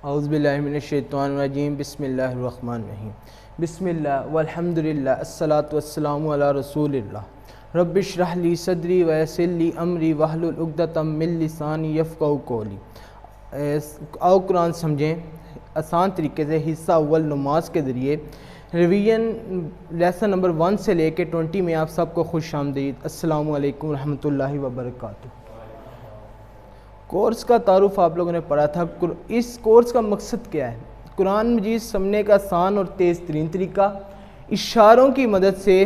औज़ुबिल्लाहि मिनश्शैतानिर्रजीम बिस्मिल्लाहिर्रहमानिर्रहीम बिस्मिल्लाह वल्हम्दुलिल्लाह अस्सलातु वस्सलामु अला रसूलिल्लाह रब्बिश्रह ली सदरी व यस्सिर ली अमरी वहलुल उक़दतम मिन लिसानी यफ़क़हू क़ौली। आओ कुरान समझें आसान तरीके से। हिस्सा अव्वल नमाज के ज़रिए रिवीजन लेसन नंबर 1 से लेके 20 में आप सबको खुश आमदीद। अस्सलामु अलैकुम रहमतुल्लाहि व बरकातुहू। कोर्स का तारुफ आप लोगों ने पढ़ा था। इस कोर्स का मकसद क्या है? कुरान मजीद समझने का आसान और तेज़ तरीन तरीका। इशारों की मदद से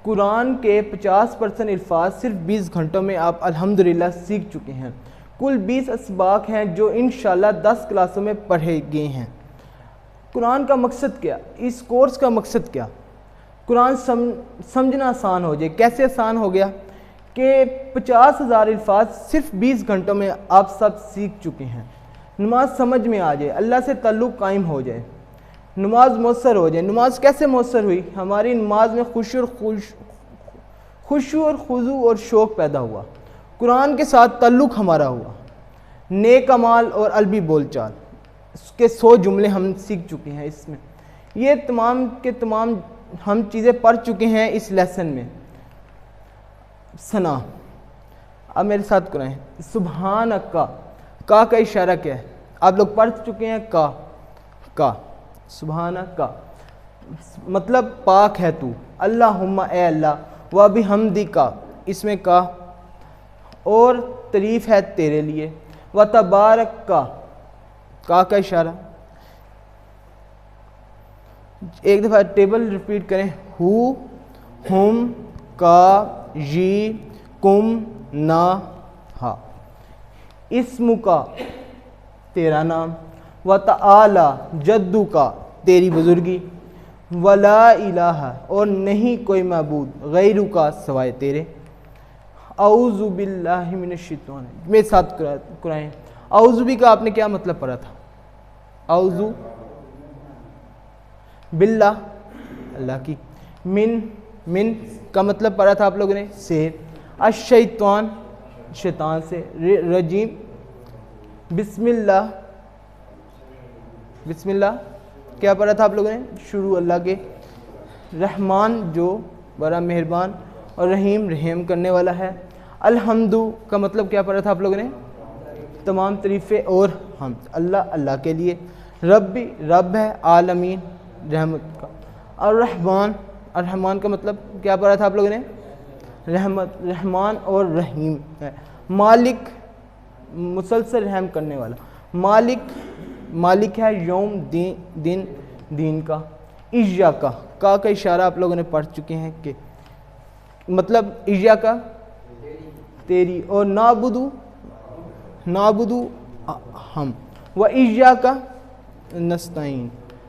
कुरान के 50% अल्फाज सिर्फ 20 घंटों में आप अल्हम्दुलिल्लाह सीख चुके हैं। कुल 20 असबाक हैं जो इंशाल्लाह 10 क्लासों में पढ़े गए हैं। कुरान का मकसद क्या? इस कोर्स का मकसद क्या? कुरान समझना आसान हो जाए। कैसे आसान हो गया कि 50,000 अल्फाज सिर्फ 20 घंटों में आप सब सीख चुके हैं। नमाज समझ में आ जाए, अल्लाह से ताल्लुक़ कायम हो जाए, नमाज मौसर हो जाए। नमाज कैसे मौसर हुई? हमारी नमाज में खुशू और खुजू और शौक़ पैदा हुआ, कुरान के साथ ताल्लुक़ हमारा हुआ, नेक अमाल और अलबी बोलचाल उसके 100 जुमले हम सीख चुके हैं। इसमें ये तमाम के तमाम हम चीज़ें पढ़ चुके हैं इस लेसन में। सना, अब मेरे साथ कराएं। सुभान का इशारा क्या है? आप लोग पढ़ चुके हैं। का सुभान का मतलब पाक है तू। अल्लाहुम्मा ए अल्लाह, वह भी हमदी का, इसमें का और तारीफ़ है तेरे लिए। व तबारक का इशारा। एक दफ़ा टेबल रिपीट करें। हु, हुम, का, जी, कुम, ना, हा। इस्मु का तेरा नाम। व तआला जद्दू का तेरी बुजुर्गी। वला इलाहा और नहीं कोई मबूद गैरू का सवाए तेरे। औज़ु बिल्लाहि मिनश्शैतान, मेरे साथ कुरान। औज़ु भी का आपने क्या मतलब पढ़ा था? औज़ु बिल्लाह अल्लाह की। मिन का मतलब पढ़ा था आप लोगों ने से। अश-शैतान शैतान से। रजीम बिस्मिल्लाह क्या पढ़ा था आप लोगों ने? शुरू अल्लाह के। रहमान जो बड़ा मेहरबान और रहीम रहम करने वाला है। अल्हम्दु का मतलब क्या पढ़ा था आप लोगों ने? तमाम तरीफ़े और हम अल्लाह के लिए। रब्बी रब है, आलमीन रहमत का। और रहमान का मतलब क्या पढ़ा था आप लोगों ने? रहमान और रहीम है। मालिक मुसलसल रहम करने वाला। मालिक है यौम दीन का। इज्जा का इशारा आप लोगों ने पढ़ चुके हैं कि मतलब इज्जा का तेरी। और नाबुदू हम। व इज्जा का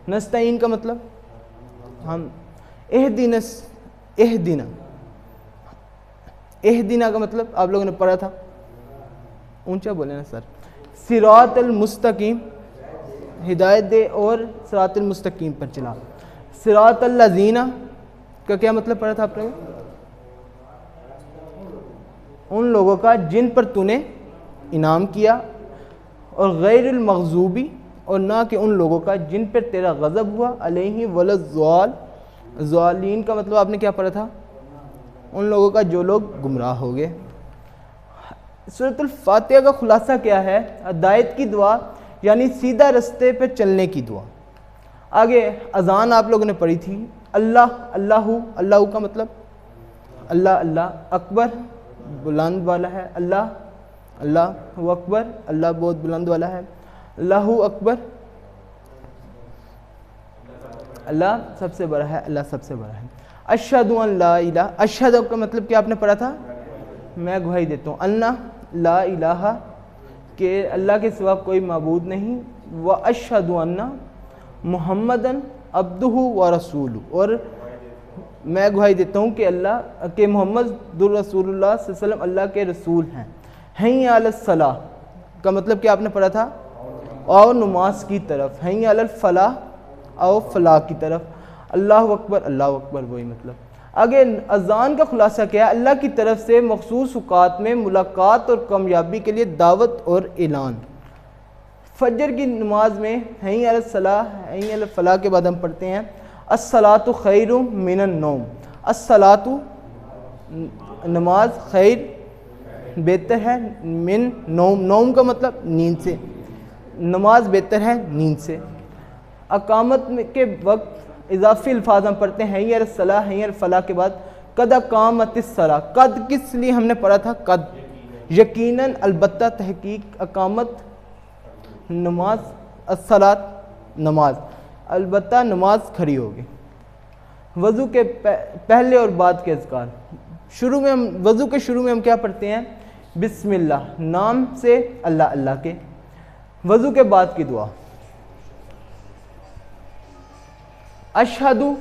नस्ताइन का मतलब हम। एहदिना का मतलब आप लोगों ने पढ़ा था। ऊंचा बोले ना सर। सिरातल मुस्तकीम हिदायत दे और सिरातल मुस्तकीम पर चला। सिरातल लज़ीना का क्या मतलब पढ़ा था आपने? उन लोगों का जिन पर तूने इनाम किया। और गैरुल मग़ज़ूबी और ना कि उन लोगों का जिन पर तेरा गज़ब हुआ। अलैहि वलज़्ज़ालीन का मतलब आपने क्या पढ़ा था? उन लोगों का जो लोग गुमराह हो गए। सूरतुल फातिहा का खुलासा क्या है? हिदायत की दुआ यानी सीधा रास्ते पे चलने की दुआ। आगे अजान आप लोगों ने पढ़ी थी। अल्लाहु का मतलब अल्लाह अकबर बुलंद वाला है। अल्लाह अकबर, अल्लाह बहुत बुलंद वाला है। अल्लाहु अकबर, अल्लाह सबसे बड़ा है, अल्लाह सबसे बड़ा है। अशहदु अन ला इलाहा, अशहद का मतलब क्या आपने पढ़ा था? मैं गवाही देता हूँ। अन्ना ला इलाहा के अल्लाह के सिवा कोई माबूद नहीं। व अशहदु अन्ना मुहम्मदन अब्दुहु व रसूलु, और मैं गवाही देता हूँ कि अल्लाह के मोहम्मद रसूलुल्लाह सल्लल्लाहु अलैहि वसल्लम अल्लाह के रसूल हैं। हैय्या अलस सलाह का मतलब क्या आपने पढ़ा था? आओ नमाज की तरफ। हैय्या अलल फलाह, आओ फलाह की तरफ। अल्लाह अकबर वही मतलब। आगे अजान का खुलासा क्या है? अल्लाह की तरफ से मखसूस औकात में मुलाकात और कामयाबी के लिए दावत और ऐलान। फजर की नमाज में हई अल सलाह हई अल फलाह के बाद हम पढ़ते हैं अस्सलातु खैरुम मिनन नौम। अस्सलातु नमाज, खैर बेहतर है, मिन नौम, नौम का मतलब नींद से, नमाज बेहतर है नींद से। अकामत के वक्त इजाफी अल्फाज हम पढ़ते हैं हई अल सलाह हई अल फलाह के बाद कद अकामतिस सलाह। कद किस लिए हमने पढ़ा था? कद यकीनन, अलबत्ता, तहकीक, अकामत नमाज, अस्सलात नमाज, अलबत्ता नमाज खड़ी होगी। वज़ू के पहले और बाद के अज़कार, शुरू में हम वज़ू के शुरू में हम क्या पढ़ते हैं? बिस्मिल्लाह, नाम से अल्लाह अल्लाह के। वज़ू के बाद की दुआ अशहदु,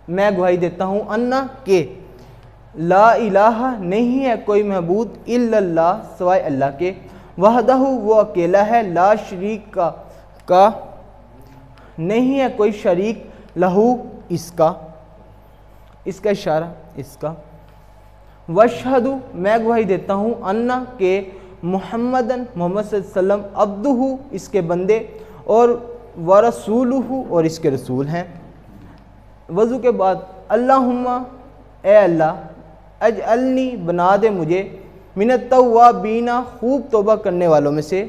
मैं गवाही देता हूँ, अन्ना के ला इलाहा, नहीं है कोई महबूद, इल्लल्लाह, सिवाय अल्लाह के, वहदहु, वो अकेला है, ला शरीक का नहीं है कोई शरीक, लहू, इसका इशारा इसका। वशहदु, मैं गवाही देता हूँ, अन्ना के मुहम्मदन, मोहम्मद सल्लल्लाहु अलैहि वसल्लम, अब्दुहु, इसके बंदे, और व रसूलुहु, और इसके रसूल हैं। वज़ू के बाद अल्लाहुम्मा, ए अल्लाह, अजअलनी, बना दे मुझे, मिनत तव्वाबीना, खूब तौबा करने वालों में से,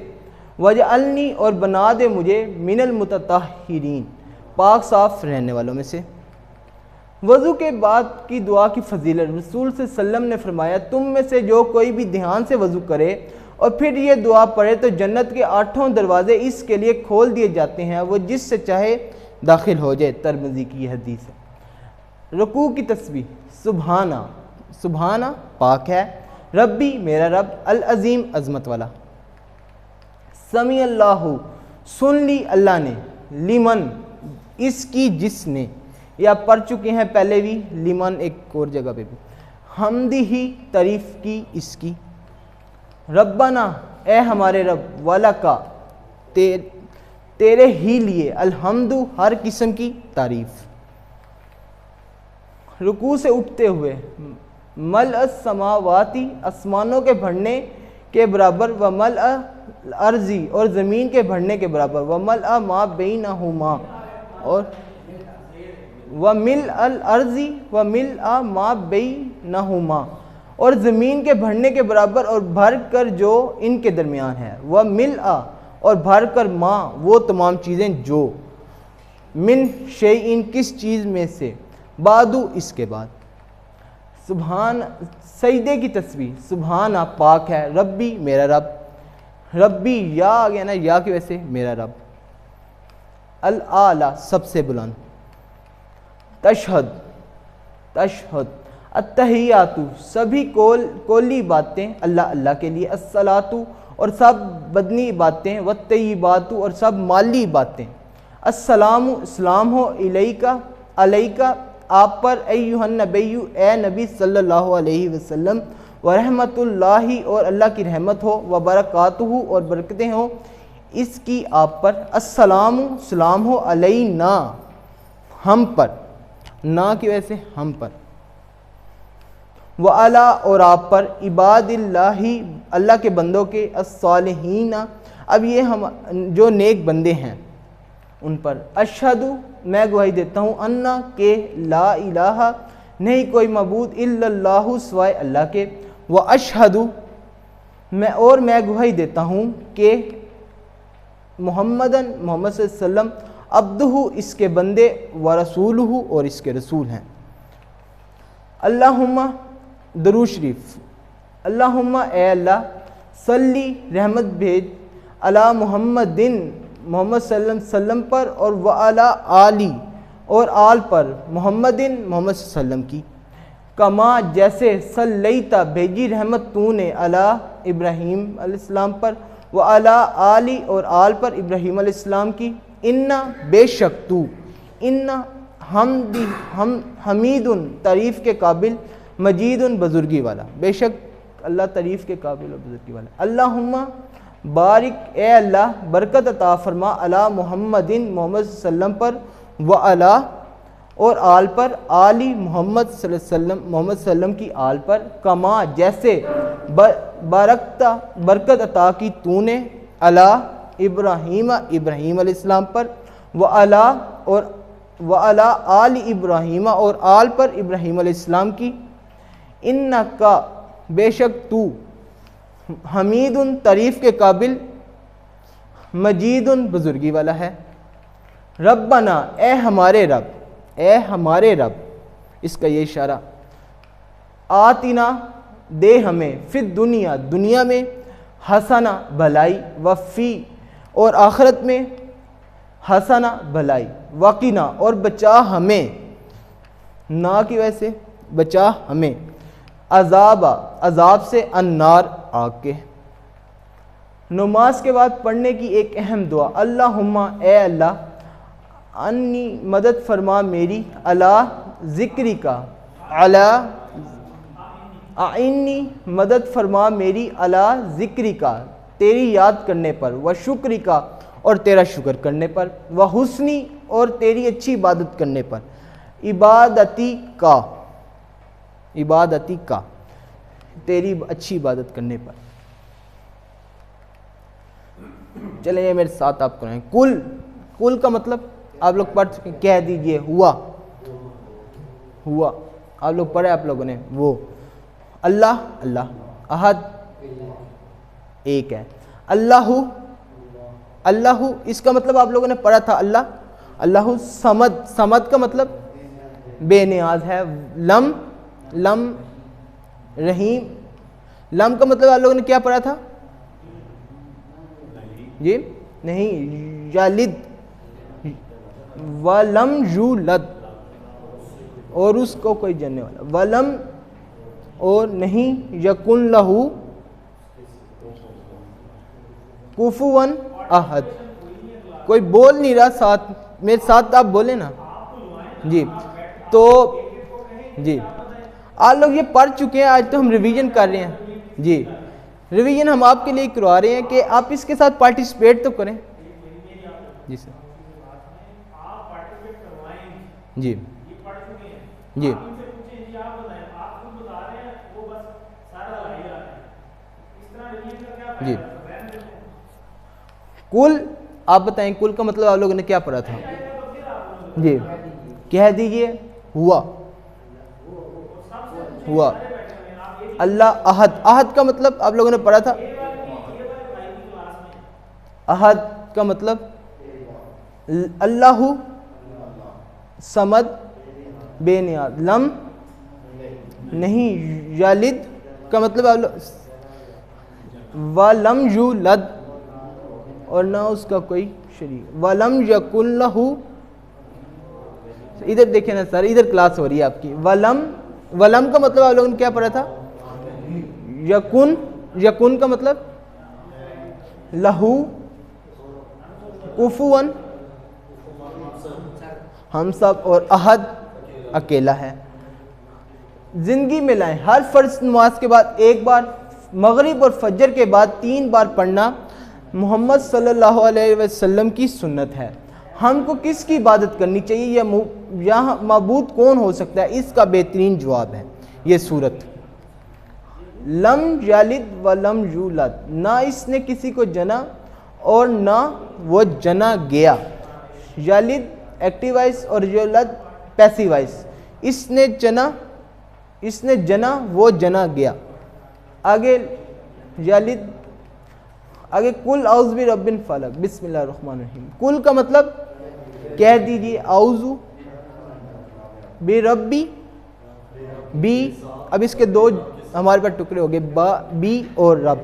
वजअलनी, और बना दे मुझे, मिनल मुतताहिरीन, पाक साफ रहने वालों में से। वज़ू के बाद की दुआ की फजीलत, रसूल सल्लल्लाहु अलैहि वसल्लम ने फरमाया, तुम में से जो कोई भी ध्यान से वज़ू करे और फिर ये दुआ पढ़े तो जन्नत के 8 दरवाजे इसके लिए खोल दिए जाते हैं, वो जिससे चाहे दाखिल हो जाए। तिरमिज़ी की हदीस है। रुकू की तस्बीह, सुबहाना, सुबहाना पाक है, रब्बी, मेरा रब, अल अज़ीम, अज़मत वाला, समी अल्लाहु, सुन ली अल्लाह ने, लिमन, इसकी जिसने, या पढ़ चुके हैं पहले भी, लिमन एक और जगह पे भी, हमदी ही, तारीफ़ की इसकी, रब्बाना, ए हमारे रब, वाला का, तेरे ही लिए, अल्हम्दु, हर किस्म की तारीफ़। रुकू से उठते हुए मल समावाती, आसमानों के भरने के बराबर, व मल अर्जी, और ज़मीन के भरने के बराबर, व मल मा बैनहुमा, और व मिल अल अर्जी व मिल मा बैनहुमा, और ज़मीन के भरने के बराबर और भर कर जो इनके दरमियान है, व मिल और भर कर माँ, वो तमाम चीज़ें जो, मिन शैइन, किस चीज़ में से, बादू, इसके बाद। सुबहान, सजदे की तस्बीह, सुबहाना पाक है, रब्बी, मेरा रब, रब्बी, या आ गया ना, या की वजह से मेरा रब, अल आला, सबसे बुलंद, तशहद, तशहद, अत्तहियातु, सभी कोली बातें अल्लाह अल्लाह के लिए, अस्सलातु, और सब बदनी बातें, व तय्यिबातु, और सब माली बातें, अस्सलामु, इस्लाम हो, इलैका, अलैका, आप पर, अय्युहन नबिय्यु, ए नबी सल्लल्लाहु अलैहि वसल्लम, व रहमतुल्लाहि, और अल्लाह की रहमत हो, व बरकातुहु, और बरकतें हो इसकी आप पर, अस्सलामु, सलाम हो, अलैना, हम पर, ना की वजह से हम पर, व अला, और आप पर, इबादिल्लाही, अल्लाह के बंदों के, अस्सालिहीना, अब ये हम जो नेक बंदे हैं उन पर, अशहदु, मैं गवाही देता हूँ, अन्ना के ला इलाहा, नहीं कोई मबूद, इल्लल्लाहु, सिवाय अल्लाह के, व अशहदु, मैं गवाही देता हूँ कि मुहम्मदन, मोहम्मद सल्लल्लाहु अलैहि वसल्लम, अब्दुहु, इसके बंदे, व रसूलुहु, और इसके रसूल हैं। अल्लाहुम्मा, दरूद शरीफ, अल्लाहुम्मा, ए अल्लाह, सल्ली, रहमत भेज, अला मुहम्मदिन, मोहम्मद सल्लल्लाहु अलैहि वसल्लम पर, और व अला आली, और आल पर, मुहम्मदिन, मोहम्मद सल्लल्लाहु अलैहि वसल्लम की, कमा, जैसे, सल्लैता, भेजी रहमत तूने, अला इब्राहीम अलैहिस्सलाम पर, व अला आली, और आल पर, इब्राहीम अलैहिस्सलाम की, इन्ना, बेशक तू, इन्ना, हम हमीदुन, तारीफ़ के काबिल, मजीदुन, बुजुर्गी वाला, बेशक अल्लाह तारीफ़ के काबिल और बुजुर्गी वाला। अल्लाहुम्मा बारिक, ए अल्लाह, बरकत अता फरमा, अला मुहम्मदिन, मोहम्मद सल्लम पर, व अला, और आल पर, आली मोहम्मद सल्लम, मोहम्मद सल्लम की आल पर, कमा, जैसे, बरकता, बरकत अता की तूने, अला, इब्राहीम इब्राहीम अलैहिस्सलाम पर, व अला आल इब्राहीम और आल पर इब्राहीम अलैहिस्सलाम की। इन्नका बेशक तू, हमीदुन तारीफ़ के काबिल, मजीदुन बुजुर्गी वाला है। रब्बना ए हमारे रब, ए हमारे रब, इसका ये इशारा। आतिना दे हमें, फिर दुनिया दुनिया में, हसना भलाई, वफ़ी और आखिरत में हसना भलाई, वकीना और बचा हमें, ना की वजह से बचा हमें, अजाबा अजाब से, अन्नार आग के। नमाज के बाद पढ़ने की एक अहम दुआ, अल्लाहुम्मा ए अल्लाह, अन्नी मदद फरमा मेरी, अला ज़िक्री का, अला आइन्नी मदद फरमा मेरी, अला ज़िक्री का तेरी याद करने पर, व शुक्री का और तेरा शुक्र करने पर, व हुस्नी और तेरी अच्छी इबादत करने पर, इबादती का तेरी अच्छी इबादत करने पर। चले ये मेरे साथ आप करें। कुल का मतलब आप लोग पढ़ चुके, कह दीजिए हुआ, आप लोग पढ़े आप लोगों ने वो। अल्लाह अल्लाह, अहद एक है, अल्लाहु इसका मतलब आप लोगों ने पढ़ा था अल्लाहु समद का मतलब बेनियाज है। लम रहीम, लम का मतलब आप लोगों ने क्या पढ़ा था जी? नहीं, यालिद, वलम यूलद और उसको कोई जानने वाला, वलम और नहीं, यकुन लहू कुफुवन अहद। कोई बोल नहीं रहा, साथ मेरे साथ आप बोले ना जी। तो जी आप लोग ये पढ़ चुके हैं, आज तो हम रिवीजन कर रहे हैं जी। रिवीजन हम आपके लिए करवा रहे हैं कि आप इसके साथ पार्टिसिपेट तो करें जी सर। जी जी जी। कुल आप बताएं, कुल का मतलब आप लोगों ने क्या पढ़ा था जी? कह दीजिए हुआ। अल्लाह अहद, अहद का मतलब आप लोगों ने पढ़ा था, अहद का मतलब अल्लाहु समद बेनियाद, लम नहीं, यालिद का मतलब आप लोग, वलम यूलद और ना उसका कोई शरीक, वलम यकुन लहू। इधर देखें ना सर, इधर क्लास हो रही है आपकी। वलम का मतलब आप लोगों ने क्या पढ़ा था? यकुन का मतलब लहू, कुफुवन हम सब, और अहद अकेला है। जिंदगी में लाएं, हर फर्ज नमाज के बाद एक बार, मगरिब और फजर के बाद 3 बार पढ़ना मोहम्मद सल्लल्लाहु अलैहि वसल्लम की सुन्नत है। हमको किसकी इबादत करनी चाहिए या माबूद कौन हो सकता है, इसका बेहतरीन जवाब है ये सूरत। लम यालिद व लम यूलद, ना इसने किसी को जना और ना वो जना गया। यालिद एक्टिव वॉइस और यूलद पैसिव वॉइस। इसने जना वो जना गया। आगे यालिद, आगे कुल औज़ु बि रब्बिल फलक, बिस्मिल्लाहिर्रहमानिर्रहीम। कुल का मतलब कह दीजिए औज़ु बि रब्बी, बी, अब इसके 2 हमारे पास टुकड़े हो गए, बी और रब,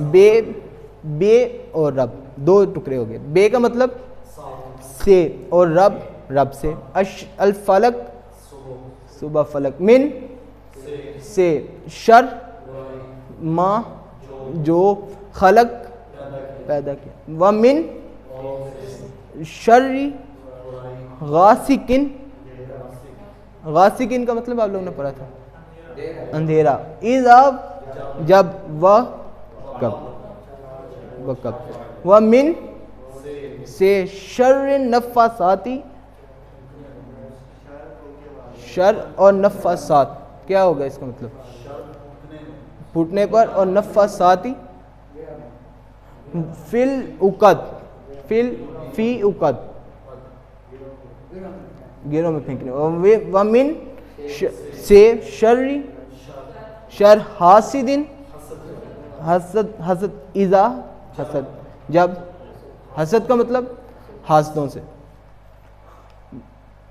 बे और रब 2 टुकड़े हो गए। बे का मतलब से और रब से। अल फलक सुबह फलक, मिन से, शर माँ जो खलक पैदा किया, व मिन शर्री गासिकिन का मतलब आप लोगों ने पढ़ा था अंधेरा। इज़ जब, व कब, व मिन से शर्र नफ़ासाती, शर और नफ़ासात क्या होगा इसका मतलब? फूटने पर, और नफ़ासाती फिल उकद, फी उकद, गिरों में फेंकने। वमिन से शर्री, शर हासिदिन, हसद, हसद इज़ा, हसद जब, हसद का मतलब हासदों से।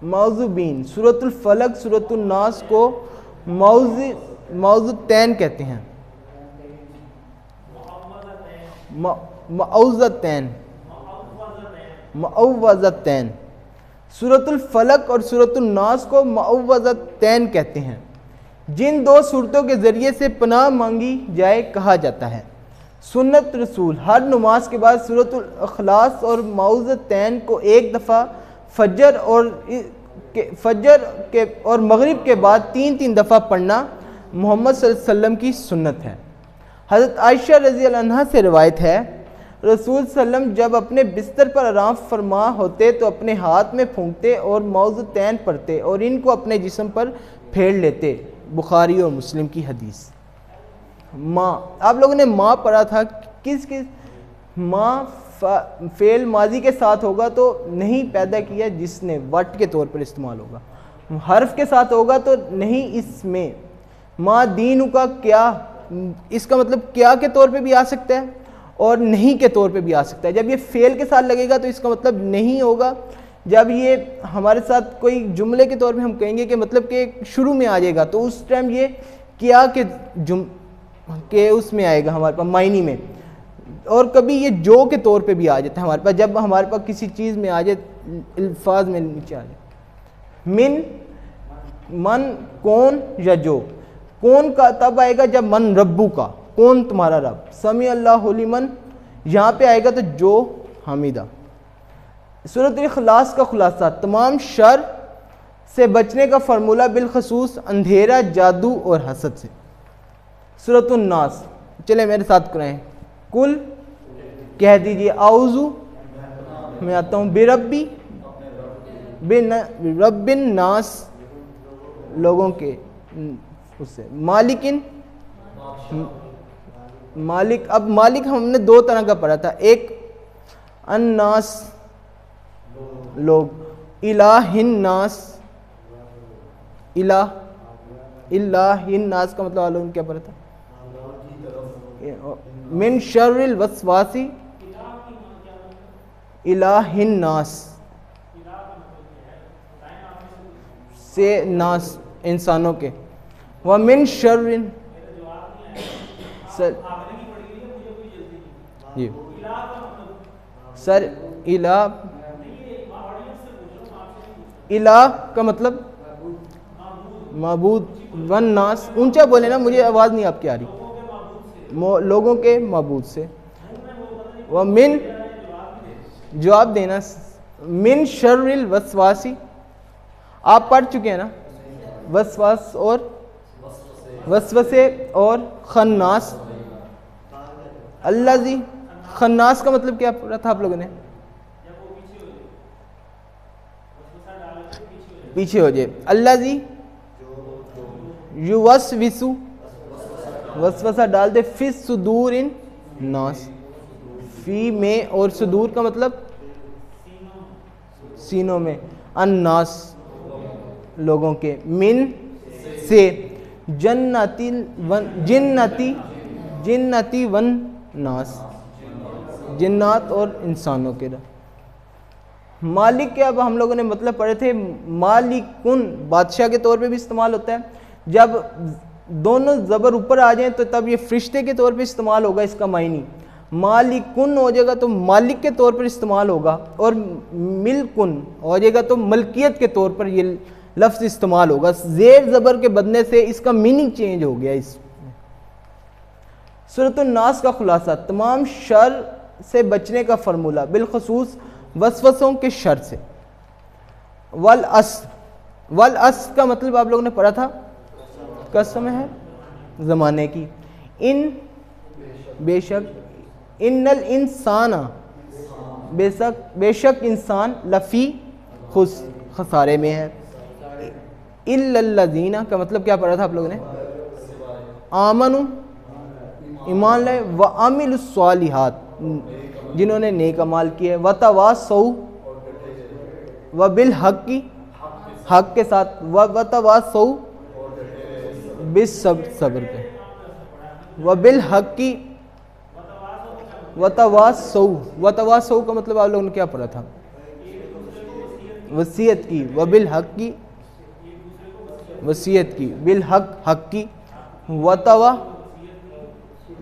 मौज़ुबीन, सूरतुल फलक सूरतुल नास को मौज़ुतैन कहते हैं। मऔज़तैन, मऔवज़तैन, सूरतुल फलक और सूरतुल नास को मऔवज़तैन कहते हैं। जिन दो सूरतों के ज़रिए से पनाह मांगी जाए कहा जाता है। सुन्नत रसूल, हर नमाज के बाद सूरतुल इखलास और मौज़तैन को एक दफ़ा फजर और मगरिब के बाद 3-3 दफ़ा पढ़ना मोहम्मद सल्लल्लाहु अलैहि वसल्लम की सुन्नत है। हज़रत आयशा रज़ी अल्लाह अन्हा से रिवायत है, रसूल सल्लम जब अपने बिस्तर पर आराम फरमा होते तो अपने हाथ में फूंकते और मौज़तैन पढ़ते और इनको अपने जिस्म पर फेर लेते। बुखारी और मुस्लिम की हदीस। माँ, आप लोगों ने माँ पढ़ा था, किस किस माँ फेल माजी के साथ होगा तो नहीं पैदा किया जिसने, वट के तौर पर इस्तेमाल होगा। हर्फ के साथ होगा तो नहीं इसमें। माँ दीनु का क्या, इसका मतलब क्या के तौर पे भी आ सकता है और नहीं के तौर पे भी आ सकता है। जब ये फेल के साथ लगेगा तो इसका मतलब नहीं होगा। जब ये हमारे साथ कोई जुमले के तौर पे हम कहेंगे कि मतलब कि शुरू में आ जाएगा तो उस टाइम ये क्या के उसमें आएगा हमारे पास मायनी में। और कभी ये जो के तौर पे भी आ जाता है हमारे पास, जब हमारे पास किसी चीज़ में आ जाए, अल्फाज में नीचे आ जाए। मिन, मन, कौन या जो। कौन का तब आएगा जब मन रब्बू का, कौन तुम्हारा रब। समी अल्लाहु लिमन, यहाँ पे आएगा तो जो हामिदा। सूरत इखलास का खुलासा, तमाम शर से बचने का फार्मूला बिलखसूस अंधेरा, जादू और हसद से। सूरत नास, चले मेरे साथ करें। कुल कह दीजिए आउज़ू, मैं आता हूँ बिरब्बी, रब्बिन नास, लोगों के उससे। मालिकिन, मालिक। अब मालिक हमने दो तरह का पढ़ा था, एक अन्नास लोग, इलाहिन नास, इलाहिन नास का मतलब वालों ने क्या पढ़ा था। मिन शर्रिल वसवासी, इलाहिन नास से, नास इंसानों के। व मिन शर्रिन, सर जी सर, इला का मतलब माबूद, वन नास, ऊंचा बोले ना, मुझे आवाज़ नहीं आपकी आ रही। लोगों के माबूद से। व मिन, जवाब देना, मिन शर्रिल वसवासी, आप पढ़ चुके हैं ना, वसवास और वसवसे और खन्नास। अल्लाजी, खन्नास का मतलब क्या पढ़ा था आप लोगों ने। पीछे हो जाए। अल्लाजी युवस्विसु, वसवसा डाल दे, फिस सुदूर इन नास, फी में, और सुदूर का मतलब सीनों में, अन्नास लोगों के। मिन से, जन्नती वन, जिन्नती वन नास, जिन्नात और इंसानों के। मालिक के अब हम लोगों ने मतलब पढ़े थे, मालिकुन बादशाह के तौर पे भी इस्तेमाल होता है। जब दोनों ज़बर ऊपर आ जाएं तो तब ये फरिश्ते के तौर पे इस्तेमाल होगा, इसका मायनी। मालिकुन हो जाएगा तो मालिक के तौर पर इस्तेमाल होगा, और मिल्कुन हो जाएगा तो मलकियत के तौर पर ये लफ्ज़ इस्तेमाल होगा। ज़ेर ज़बर के बदलने से इसका मीनिंग चेंज हो गया। इस सूरत नास का खुलासा, तमाम शर से बचने का फार्मूला बिलखसूस वसवसों के शर से। वल अस का मतलब आप लोगों ने पढ़ा था, कसम है ज़माने की। इन, बेशक, इन्नल इंसाना, बेशक इंसान, लफ़ी खसारे में है। इल्लल्लज़ीना का मतलब क्या पढ़ा था आप लोगों ने, आमनु ईमान लाए, व अमिलुस्सालिहात, जिन्होंने नेक अमाल किए। वतवासौ व बिल हक की, हक के साथ, वतवासौ बिस सब्र पे, व बिल हक की, वतवासौ का मतलब आप लोगों ने क्या पढ़ा था? वसीयत की। व बिल हक की, वसीयत की, बिल हक, हक की,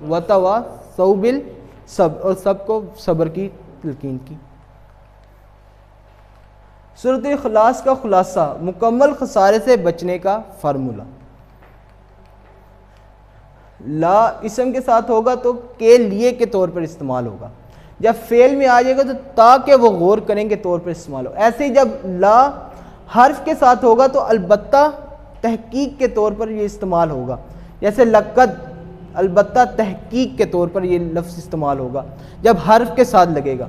वतवा सौ बिल सब, और सबको सब्र की तलकीन की। सूरत इखलास का खुलासा, मुकम्मल खसारे से बचने का फार्मूला। ला इसम के साथ होगा तो के लिए के तौर पर इस्तेमाल होगा, जब फेल में आ जाएगा तो ताकि वो गौर करेंगे तौर पर इस्तेमाल हो। ऐसे ही जब ला हर्फ के साथ होगा तो अलबत्ता तहकीक के तौर पर ये इस्तेमाल होगा, जैसे लक़द, अलबत्ता तहकीक के तौर पर ये लफ्ज़ इस्तेमाल होगा जब हर्फ के साथ लगेगा।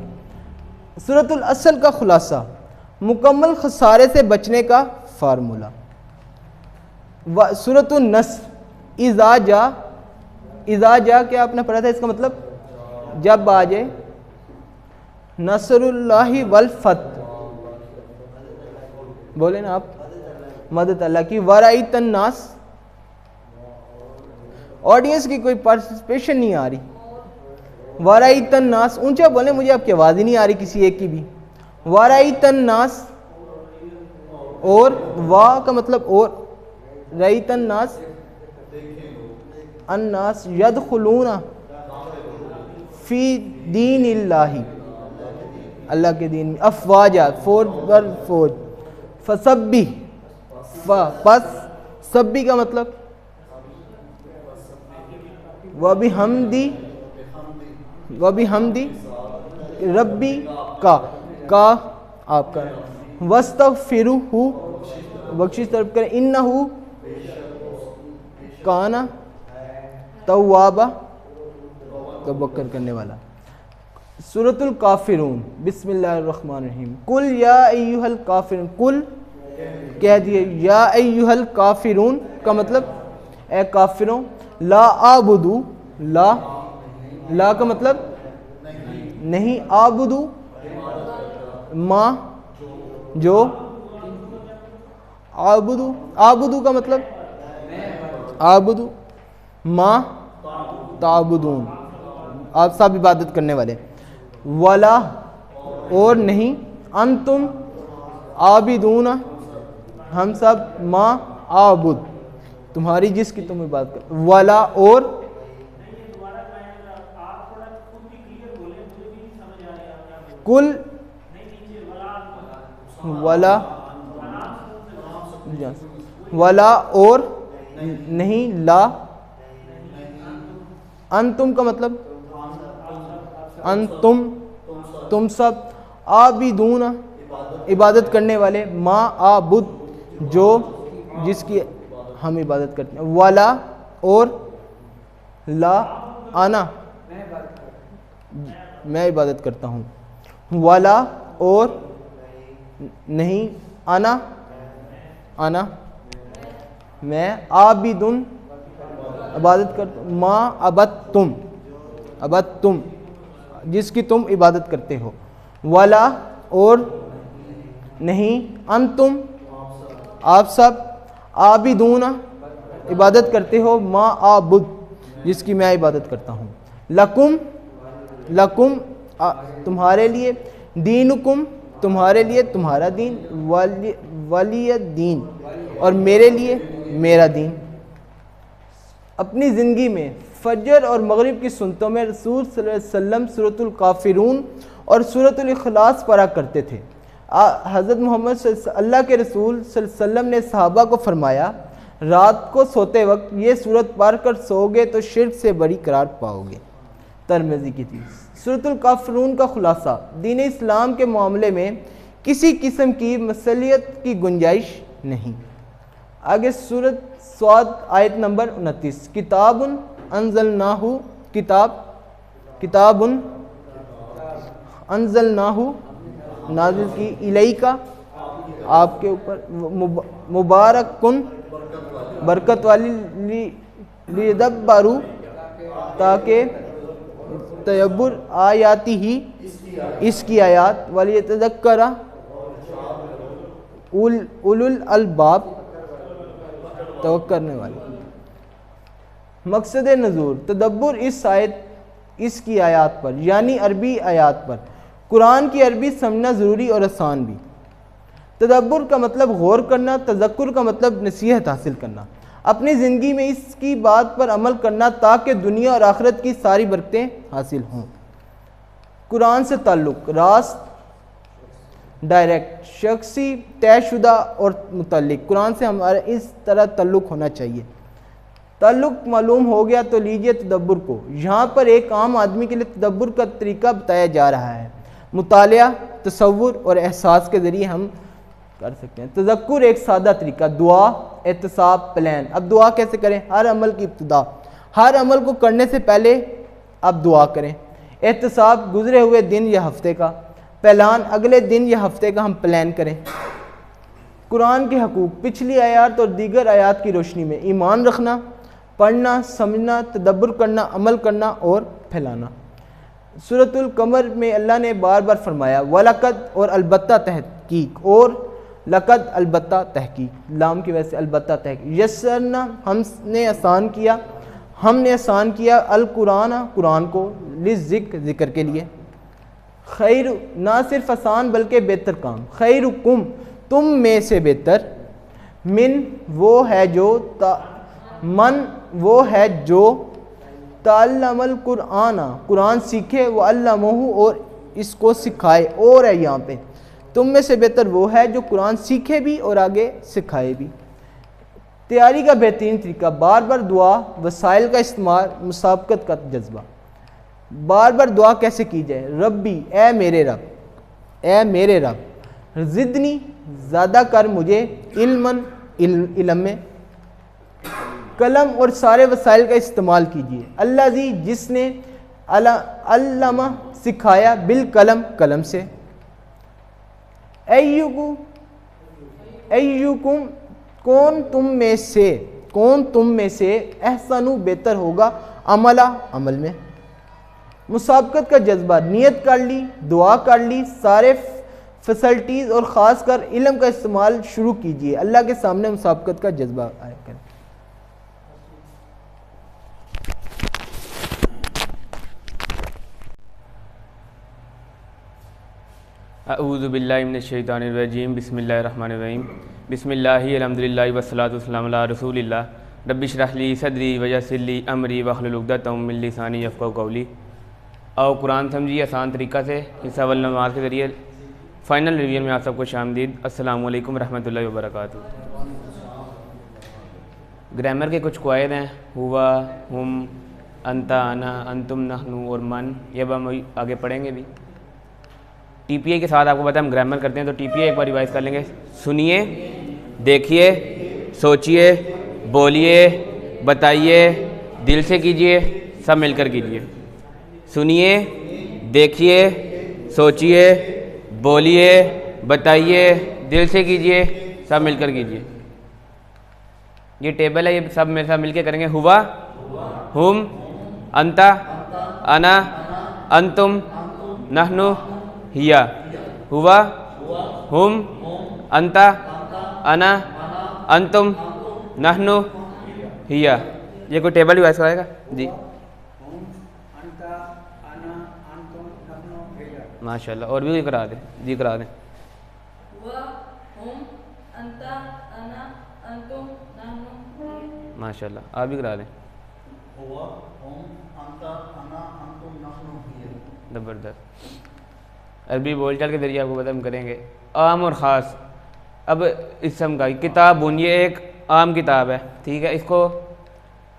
सूरतुल असल का खुलासा, मुकम्मल खसारे से बचने का फार्मूला। सूरतुन नस्र, इज़ा जा क्या आपने पढ़ा था? इसका मतलब जब आ जाए नसरुल्लाहि वल फत, बोले ना आप, मदद अल्लाह की। वराइतन नास, ऑडियंस की कोई पार्टिसिपेशन नहीं आ रही। वराइतन नास, ऊंचा बोले, मुझे आपकी आवाज़ ही नहीं आ रही किसी एक की भी। वराइतन नास, और वा का मतलब और, रईतन नास, अन्नास यदखुलूना फी दीनिल्लाही, अल्लाह के दीन में, अफवाजा, फौज, फसब्बी, बस सब्बी का मतलब वबिहम्दी रब्बी का आपका, वस्तगफिरुहु, बख्शिश तलब करें, इन्नहु काना तव्वाबा, तवक्कुल करने वाला। सूरतुल काफिरून, बिस्मिल्लाहिर्रहमानिर्रहीम। कुल या अय्युहल काफिरून, कुल कह दिए, या अय्युहल काफिरून का मतलब ए काफिरों, ला आबुदू, ला का मतलब नहीं, आबुदू मा जो, आबुदू का मतलब आबुदू मा ताबुदून, आप सब इबादत करने वाले। वला और नहीं, अंतुम आबिदूना, हम सब, मा आबुद तुम्हारी जिसकी तुम इबादत कर। वला और, कुल, वला और नहीं, ला, अंतुम का मतलब अंतुम तुम सब, आबिदूना इबादत करने वाले, मा आबुद जो जिसकी हम इबादत करते हैं। वाला और ला, आना मैं इबादत करता हूँ। वाला और नहीं, आना मैं, आबिदुन इबादत करता हूँ, मा अबद तुम जिसकी तुम इबादत करते हो। वाला और नहीं, अंतुम आप सब, आबिदूना इबादत करते हो, मा आबुद जिसकी मैं इबादत करता हूँ। लकुम तुम्हारे लिए, दीनुकुम तुम्हारे लिए तुम्हारा दीन, वलिय दीन और मेरे लिए मेरा दीन। अपनी ज़िंदगी में फजर और मगरिब की सुन्नतों में रसूल सल्लल्लाहु अलैहि वसल्लम सूरतुल काफिरून और सूरतुल इखलास पढ़ा करते थे। हज़रत मोहम्मद अल्लाह के रसूल सल्लल्लाहु अलैहि वसल्लम ने सहाबा को फरमाया, रात को सोते वक्त ये सूरत पढ़ कर सोओगे तो शिर्क से बड़ी करार पाओगे। तिरमिज़ी की थी। सूरतुल काफिरून का खुलासा, दीन इस्लाम के मामले में किसी किस्म की मसलियत की गुंजाइश नहीं। आगे सूरत स्वाद आयत नंबर 29, किताबुन अंज़लनाहु, किताबुन अंज़लनाहु नाज़िल की, इलैका आपके ऊपर, मुबारकुन बरकत वाली, लियदब्बरू ताकि तयब्बुर आयाती ही इसकी आयात वलियतज़क्करा उलुल अलबाब तवक्कुल करने वाले। मकसद नज़ूल तदब्बुर इस आयत इसकी आयात पर यानी अरबी आयात पर। कुरान की अरबी समझना ज़रूरी और आसान भी। तदब्बुर का मतलब गौर करना, तज़क्कुर का मतलब नसीहत हासिल करना, अपनी ज़िंदगी में इसकी बात पर अमल करना ताकि दुनिया और आखिरत की सारी बरकतें हासिल हों। कुरान से ताल्लुक़ रास्त, डायरेक्ट, शख्सी, तयशुदा और मुतल्लिक। कुरान से हमारा इस तरह ताल्लुक़ होना चाहिए। ताल्लुक़ मालूम हो गया तो लीजिए तदब्बुर को। यहाँ पर एक आम आदमी के लिए तदब्बुर का तरीका बताया जा रहा है। मुतालिया, तसव्वुर और एहसास के ज़रिए हम कर सकते हैं। तज़क्कुर एक सादा तरीका, दुआ, एहतिसाब, प्लान। अब दुआ कैसे करें? हर अमल की इब्तिदा, हर अमल को करने से पहले आप दुआ करें। एहतिसाब गुजरे हुए दिन या हफ्ते का, प्लान अगले दिन या हफ्ते का हम प्लान करें। कुरान के हकूक़ पिछली आयात और दीगर आयात की रोशनी में ईमान रखना, पढ़ना, समझना, तदब्बुर करना, अमल करना और फैलाना। सूरतुल कमर में अल्लाह ने बार बार फरमाया वलक़द और अलबत्ता तहकीक, और लक़द अलबत्ता तहकीक, लाम की वजह से अलबत्ता तहकीक। यस्सरना हमने आसान किया, हमने आसान किया अल कुरान, कुरान को, लिज़िक्र, ज़िक्र के लिए। खैर ना सिर्फ आसान बल्कि बेहतर काम। खैरुकुम तुम में से बेहतर, मिन वो है जो, मन वो है जो, तअल्लमल कुराना कुरान सीखे, व अल्लमहु और इसको सिखाए। और है यहाँ पे तुम में से बेहतर वो है जो कुरान सीखे भी और आगे सिखाए भी। तैयारी का बेहतरीन तरीका बार बार दुआ, वसाइल का इस्तेमाल, मुसाबकत का जज्बा। बार बार दुआ कैसे की जाए? रब्बी ए मेरे रब, ए मेरे रब, ज़िदनी ज़्यादा कर मुझे, इल्मन इल्म में। कलम और सारे वसाइल का इस्तेमाल कीजिए। अल्लाज़ी जिसने, अल्लामा सिखाया, बिल कलम कलम से। अय्युकुम कौन तुम में से एहसनु बेहतर होगा, अमला अमल में। मुसाबकत का जज्बा, नियत कर ली, दुआ कर ली, सारे फैसिलिटीज़ और ख़ास कर इल्म का इस्तेमाल शुरू कीजिए। अल्लाह के सामने मुसाबकत का जज्बा आया करें। अऊज़ु बिल्लाहि मिनश शैतानिर रजीम, बिस्मिल्लाहिर रहमानिर रहीम, बिस्मिल्लाहि अल्हम्दुलिल्लाहि वस्सलातु वस्सलामु अला रसूलिल्लाह, रब्बि इश्रह ली सदरी वयस्सिर ली अमरी वहलुल उक़दतम मिन लिसानी यफ़क़हू क़ौली। और कुरान समझिए आसान तरीक़ा से, हिस्सा वल नमाज़ के ज़रिए। फ़ाइनल रिवीजन में आप सबको खुशामदीद। अस्सलामु अलैकुम रहमतुल्लाहि व बरकातुहू। ग्रामर के कुछ क़वाइद हैं, हुवा, हुम, अंता, अना, अंतुम, नहनु और मन। ये अब हम आगे पढ़ेंगे भी। टीपीए के साथ आपको पता है हम ग्रामर करते हैं, तो टीपीए एक बार रिवाइज कर लेंगे। सुनिए, देखिए, सोचिए, बोलिए, बताइए, दिल से कीजिए, सब मिलकर कीजिए। सुनिए, देखिए, सोचिए, बोलिए, बताइए, दिल से कीजिए, सब मिलकर कीजिए। ये टेबल है, ये सब मेरे साथ मिलकर करेंगे। हुआ, हुम, अंता, अना, अंतुम, नहनु, हिया। हुआ, हुम, अंता, अना, अंतुम, नहनु, हिया। ये कोई टेबल रिवाइज कराएगा जी? माशाल्लाह। और भी करा दें जी, करा दें। माशाल्लाह, आप भी करा दें। ज़बरदस्त। अरबी बोलचाल के ज़रिए आपको पता हम करेंगे। आम और ख़ास। अब इसम का किताब बुन, ये एक आम किताब है, ठीक है। इसको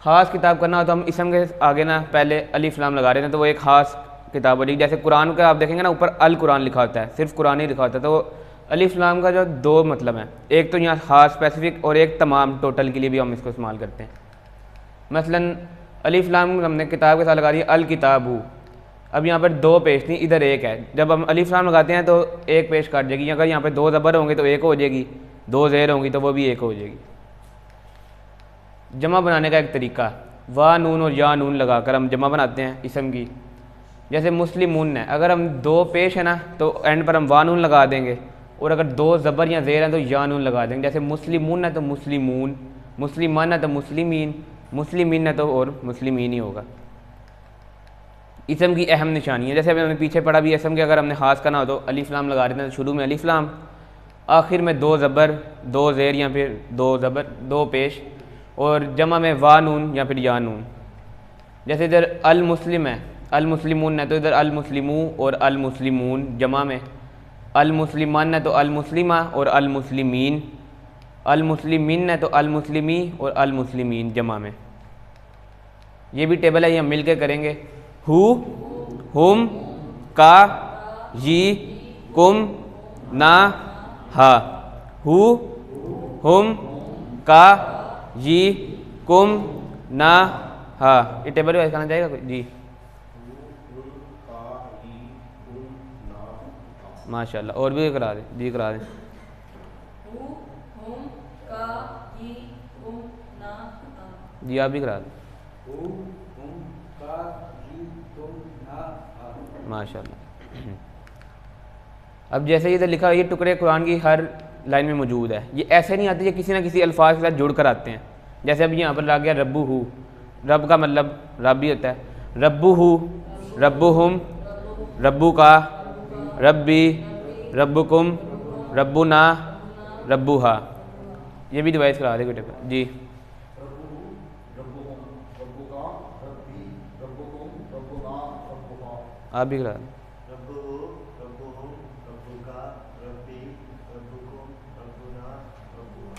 ख़ास किताब करना हो तो हम इसम के आगे ना पहले अलिफ लाम लगा रहे हैं, तो वो एक ख़ास किताब हो जाएगी। जैसे कुरान का आप देखेंगे ना, ऊपर अल कुरान लिखा होता है, सिर्फ कुरान ही लिखा होता है। तो अलिफ लाम का जो दो मतलब है, एक तो यहाँ ख़ास स्पेसिफिक और एक तमाम टोटल के लिए भी हम इसको इस्तेमाल करते हैं। मसलन अलिफ लाम हमने किताब के साथ लगा दिया अल किताबु। अब यहाँ पर दो पेश थी, इधर एक है। जब हम अलिफ लाम लगाते हैं तो एक पेश काट जाएगी। अगर यहाँ पर दो ज़बर होंगे तो एक हो जाएगी, दो ज़ेर होंगी तो वो भी एक हो जाएगी। जमा बनाने का एक तरीका, वाह नून और या नून लगाकर हम जमा बनाते हैं इसम की। जैसे मुस्लिमून है, अगर हम दो पेश है ना तो एंड पर हम वानून लगा देंगे, और अगर दो ज़बर या ज़ेर हैं तो यानून लगा देंगे। जैसे मुस्लिमून है तो मुस्लिमून, मुस्लिमान है तो मुस्लिमीन, मुस्लिमीन है तो और मुस्लिमीन ही होगा। इसम की अहम निशानी है, जैसे अभी हमने पीछे पढ़ा भी, इसम के अगर हमने खास करना हो तो अलिफ लाम लगा देते हैं, तो शुरू में अलिफ लाम, आखिर में दो ज़बर, दो ज़ेर या फिर दो ज़बर, दो पेश, और जमा में वानून या फिर यानून। जैसे इधर अल मुस्लिम है, अल मुस्लिमून है तो इधर अल मुस्लिमू और अल मुस्लिमून जमा में, अल मुस्लिमान है तो अल मुस्लिमा और अल मुस्लिमीन, अल मुस्लिमीन है तो अल मुस्लिमी और अल मुस्लिमीन जमा में। ये भी टेबल है, ये हम मिल के करेंगे। हु, हुम, का, जी, कुम, ना, हा। हु, हुम, का, जी, कुम, ना, हा। ये टेबल वाइज करना चाहेगा कोई? जी माशाल्लाह, और भी करा दें जी, करा दें। जी आप भी करा दें माशाल्लाह। अब जैसे ये इधर लिखा, ये टुकड़े कुरान की हर लाइन में मौजूद है, ये ऐसे नहीं आते, ये किसी ना किसी अल्फाज के साथ जुड़ कर आते हैं। जैसे अब यहाँ पर ला गया रब्बू हु, रब का मतलब रब ही होता है, रब्बू हु, रब्बू हम, रब्बू का, रब्बी, रब्बुकुम, रब्बुना, रब्बुहा। ये भी डिवाइस करा दे बेटे पर जी। आप भी करा दें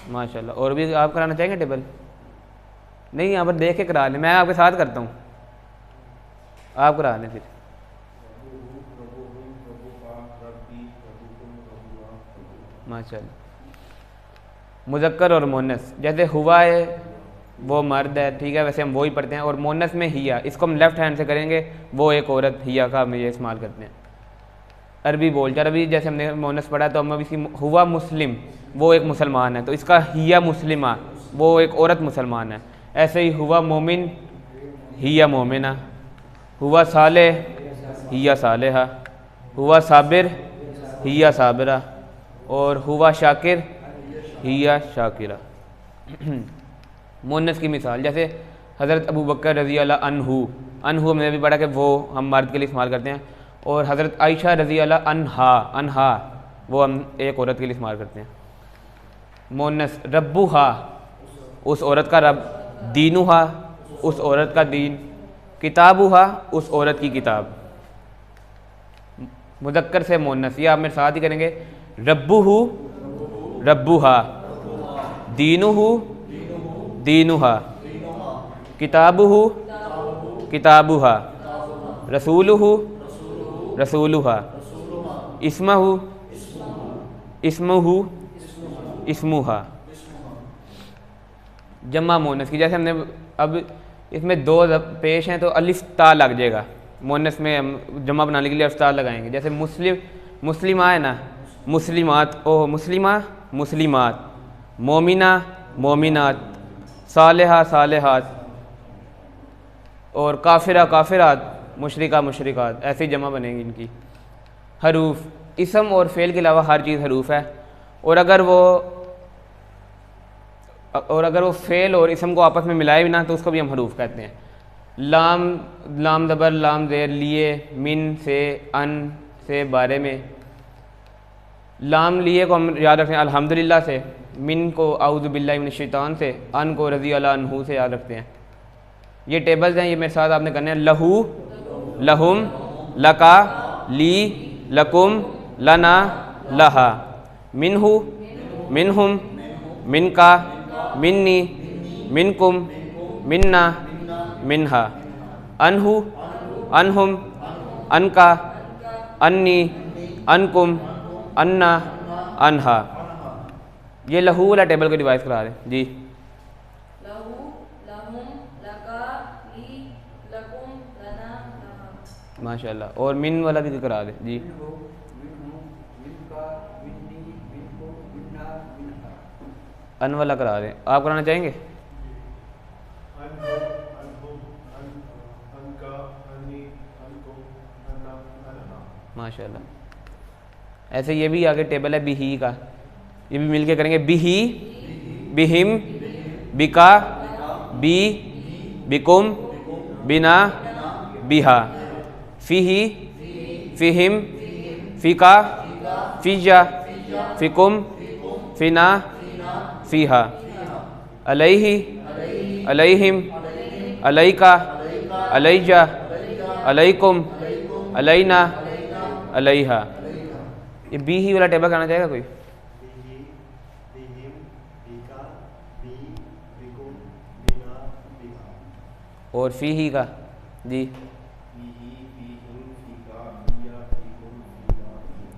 माशाल्लाह। और भी आप कराना चाहेंगे टेबल? नहीं, यहाँ पर देख के करा लें, मैं आपके साथ करता हूँ, आप करा लें फिर। माशाल्लाह। मुज़क्कर और मोनस, जैसे हुआ है वो मर्द है, ठीक है, वैसे हम वो ही पढ़ते हैं, और मोनस में हिया, इसको हम लेफ़्ट हैंड से करेंगे, वो एक औरत, हिया का हम ये इस्तेमाल करते हैं। अरबी बोलचाल, अभी जैसे हमने मोनस पढ़ा तो हम अभी हुआ मुस्लिम, वो एक मुसलमान है, तो इसका हिया मुस्लिमा, वो एक औरत मुसलमान है। ऐसे ही हुआ मोमिन, हिया मोमिना, हुआ साले, हिया सालेहा, हुआ साबिर, हिया साबिरा, और हुआ शाकिर, हिया शाकिरा। मोनस की मिसाल, जैसे हज़रत अबू बकर रज़ी अल्लाह अन्हु, अन्हु हमने भी पढ़ा कि वो हम मर्द के लिए इस्तेमाल करते हैं, और हज़रत आयशा रज़ी अल्लाह अन्हा, अन्हा वो हम एक औरत के लिए इस्तेमाल करते हैं। मोनस रब्बुहा, उस औरत का रब, दीनुहा, उस औरत का दीन, किताबुहा, उस औरत की किताब। मुज़क्कर से मोनस, ये आप मेरे साथ ही करेंगे, रब्बुहु, रब्बुहा, दीनुहु, दीनुहा, किताबुहु, किताबुहा, रसूलुहु, रसूलुहा, इस्महु, इस्मुहु, इस्मुहा। जमा मोनस की, जैसे हमने अब इसमें दो पेश हैं तो अलिफ ता लग जाएगा, मोनस में हम जमा बनाने के लिए अलिफ ता लगाएंगे। जैसे मुस्लिम, मुस्लिमा है ना, मुस्लिमात, ओ मुस्लिमा, मुस्लिमात, मोमिना, मोमिनात, सालेहा, सालेहात, और काफिरा, काफिरात, मुशरिका, मुशरिकात, ऐसी जमा बनेंगी इनकी। हरूफ, इसम और फ़ेल के अलावा हर चीज़ हरूफ है, और अगर वो फ़ेल और इसम को आपस में मिलाए भी ना तो उसको भी हम हरूफ कहते हैं। लाम, लाम ज़बर, लाम ज़ेर, लिए, मिन से, अन से, बारे में। लाम लिए को हम याद रखते हैं अल्हम्दुलिल्लाह से, मिन को आउज़ु बिल्लाहि मिनश शैतान से, अन को रज़ी अल्लाह अन्हु से याद रखते हैं। ये टेबल्स हैं, ये मेरे साथ आपने करने हैं। लहू, लहुम, लका, ली, लकुम, लना, लहा, मिनहु, मिनहुम, मिनका, मिन्नी, मिनकुम, मिन्ना, मिन्हा, अनहु, अनहुम, अनका, अन्नी, अनकुम, अन्ना, अनहा। ये लहू वाला टेबल को डिवाइस करा दें जी। लहू, लहुम, लका, ली, लकुम, लना, लहा। माशाल्लाह। और मिन वाला भी करा दें जी। अन वाला करा दें, आप कराना चाहेंगे? माशाल्लाह। ऐसे ये भी आगे टेबल है बिही का, ये भी मिलके करेंगे। बिही, बिहिम, बिका, बी, बिकुम, बिना, बिहा। फ़ीही, फ़ीहिम, फ़ीका, फ़ीजा, फ़िकुम, फ़िना, फ़ीहा। अलैहि, अलैहिम, अलैका, अलैजा, अलैकुम, अलैना, अलैहा। ये बी ही वाला टेबल कराना चाहेगा कोई? और फी ही का जी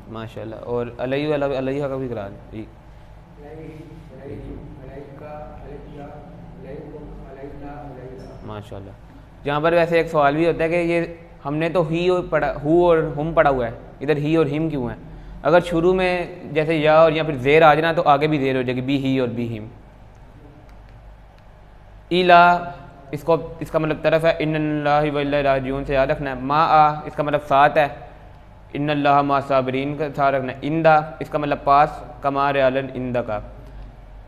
माशाल्लाह। और अलैहि वाला अलैहा का भी करा जी। माशाल्लाह। यहाँ पर वैसे एक सवाल भी होता है कि ये हमने तो ही और पढ़ा, हु और हम पढ़ा हुआ है, इधर ही और हिम क्यों है? अगर शुरू में जैसे या और या फिर ज़ेर आ जाना तो आगे भी ज़ेर हो जाएगी, बी ही और बी हिम। इला इसको इसका मतलब तरफ है, इन्नल्लाहि व इन्ना इलैहि राजिऊन से याद रखना है। मा आ इसका मतलब साथ है, इन्नल्लाह मा साबिरीन का साथ रखना है। इंदा इसका मतलब पास, कमार आलन इंदा का।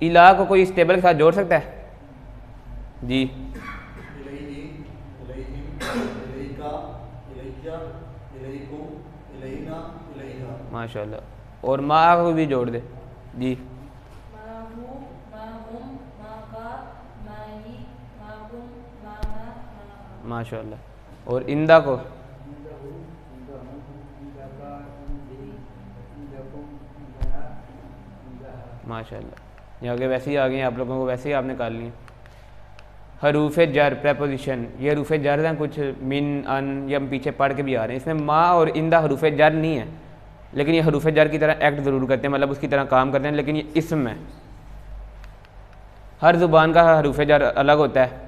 इला को कोई इस टेबल के साथ जोड़ सकता है जी? माशाल्लाह। और मा को भी जोड़ दे जी। माशाल्लाह। और इंदा को माशाल्लाह। यहाँ के वैसे ही आ गए हैं आप लोगों को, वैसे ही आपने निकाल लिए। हरूफ जर प्रेपोजिशन, ये हरूफ जर हैं कुछ मिन अन, ये हम पीछे पढ़ के भी आ रहे हैं। इसमें माँ और इंदा हरूफ जर नहीं है, लेकिन ये हरूफ जर की तरह एक्ट ज़रूर करते हैं, मतलब उसकी तरह काम करते हैं, लेकिन ये इसम है। हर ज़ुबान का हरूफ जर अलग होता है,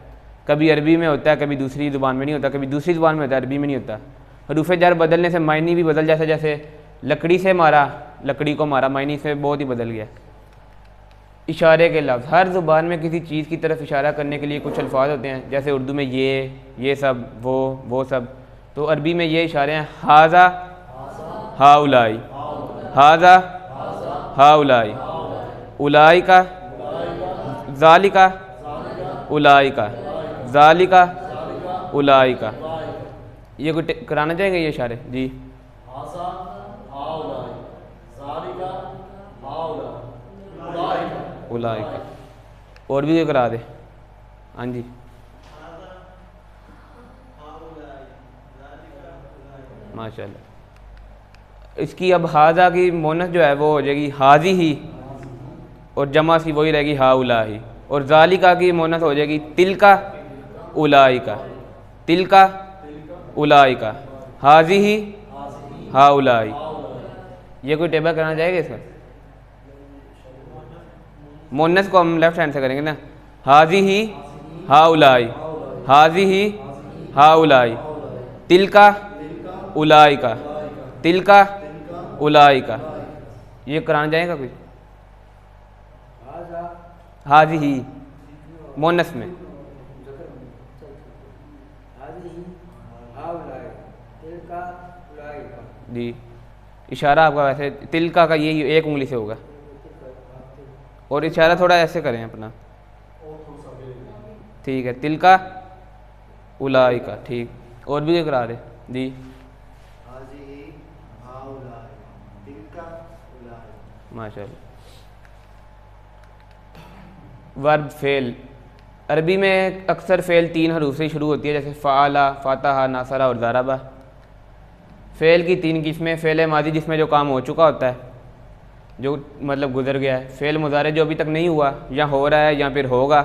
कभी अरबी में होता है, कभी दूसरी ज़ुबान में नहीं होता, कभी दूसरी ज़ुबान में होता है, अरबी में नहीं होता। हरूफ जर बदलने से मायनी भी बदल जाता है, जैसे लकड़ी से मारा, लकड़ी को मारा, मायनी से बहुत ही बदल गया। इशारे के लफ्ज़, हर ज़ुबान में किसी चीज़ की तरफ इशारा करने के लिए कुछ अल्फाज होते हैं, जैसे उर्दू में ये सब, वो सब, तो अरबी में ये इशारे हैं। हाजा हाउलाई, हाजा हाउलाई, उलाइका ज़ालिका, उलाइका ज़ालिका, उलाइका। ये कोई कराना चाहेंगे ये इशारे जी? उलाइका। और भी करा दे हाँ जी। माशाल्लाह। इसकी अब हाजा की मोनस जो है वो हो जाएगी हाजी ही, और जमा सी वही रहेगी हा उलाही। और ज़ालिका की मोनस हो जाएगी तिलका उलाइका, तिलका उलाइका, हाजी ही हा उलाई। ये कोई टेबल करना चाहेगा इसमें? मोनस को हम लेफ्ट हैंड से करेंगे ना। हाजी ही हा उलाई, हाजी ही हा उलाई, तिलका उलाइका, तिलका उलाइका। ये कराना चाहेगा कोई? हाजी ही मोनस में जी। इशारा आपका वैसे तिलका का यही एक उंगली से होगा, और इशारा थोड़ा ऐसे करें अपना, ठीक है। तिलका उलाइका, ठीक। और भी करा दे जी। माशाल्लाह। वर्ब फेल, अरबी में अक्सर फ़ेल 3 हरूफ से शुरू होती है, जैसे फ़ाला, फ़ातहा, नासरा और ज़रबा। फ़ेल की 3 किस्में, फ़ेल माजी जिसमें जो काम हो चुका होता है, जो मतलब गुजर गया है, फ़ेल मुज़ारे जो अभी तक नहीं हुआ या हो रहा है या फिर होगा,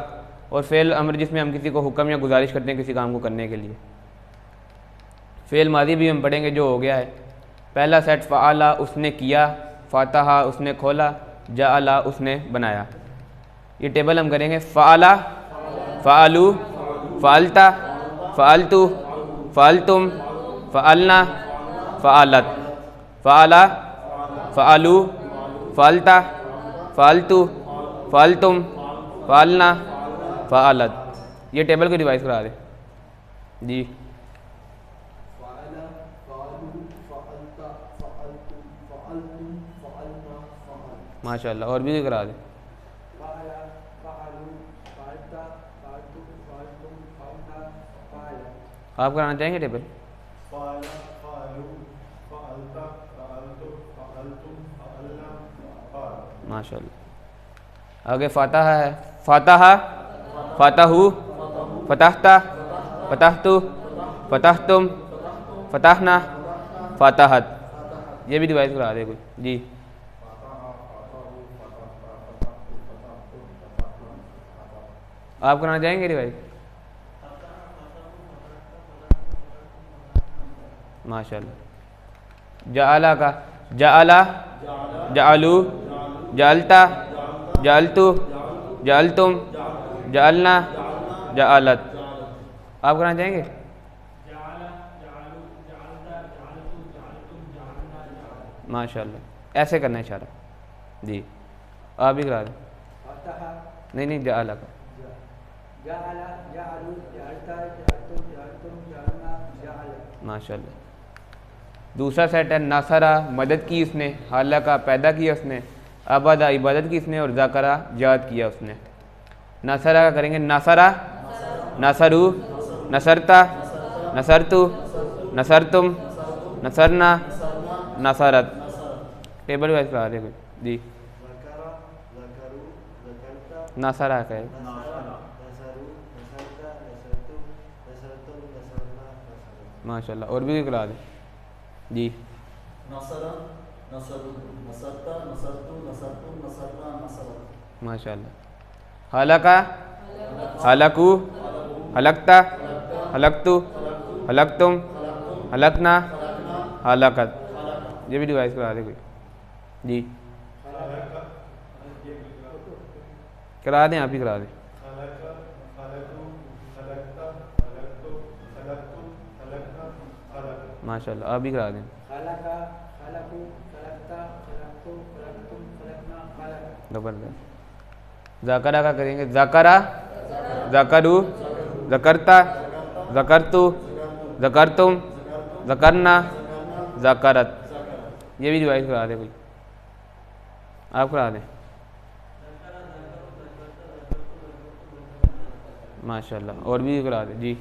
और फ़ेल अमर जिसमें हम किसी को हुक्म या गुजारिश करते हैं किसी काम को करने के लिए। फ़ेल माजी भी हम पढ़ेंगे जो हो गया है। पहला सेट फ़ाला उसने किया, फ़ातहा उसने खोला, जाअला उसने बनाया। ये टेबल हम करेंगे। फ़ाला फ़ालू, फ़ालता, फ़ालतू, फ़ालतुम, फ़ालना, फ़ालत, फ़ाला, फ़ालू, फ़ालता, फ़ालतू, फ़ालतुम, फ़ालना, फ़ालत। ये टेबल को रिवाइज करा दे जी। माशाल्लाह। और भी करा दे। आप कराना चाहेंगे टेबल? माशाल्लाह। आगे फातहा है। फातहा, फातहू, फतहता, फतहतु, फतहतुम, फतहना, फातहत। ये भी डिवाइस करा दे कोई जी। आप कराना चाहेंगे डिवाइस? माशाल्लाह। जाअला का जाअला, जाअलू, जाअलता, जाअलतु, जाअलतुम, जाअलना, जाअलत। आप करना चाहेंगे? माशाल्लाह। ऐसे करना है इशारा जी। आप भी करा दें। नहीं नहीं, जाअला का। माशाल्लाह। दूसरा सेट है नसरा, मदद की उसने, हालाका पैदा किया उसने, अबदा इबादत की उसने, और ज़करा याद किया उसने। नसरा का करेंगे नसरा, नसरू, नसरता, नसरतु, नसरतुम, नसरना, नसरत। टेबल वाइज करा दे कोई जी। नसरा का है। माशाल्लाह। और भी करा दे जी। माशाल्लाह। हलका, हलकू, हलकता, हलकतु, हलकतुम, हलकना, हलकत। ये भी डिवाइस करा दे कोई जी। करा दें, आप ही करा दें। माशाल्लाह। आप भी करा दें। ज़बरदस्त। ज़करा का करेंगे ज़करा, ज़करू, ज़करता, ज़करतु, ज़करतुम, ज़करना, ज़करत। ये भी डिवाइस करा दे कोई। आप करा दें। माशाल्लाह। और भी करा दे जी।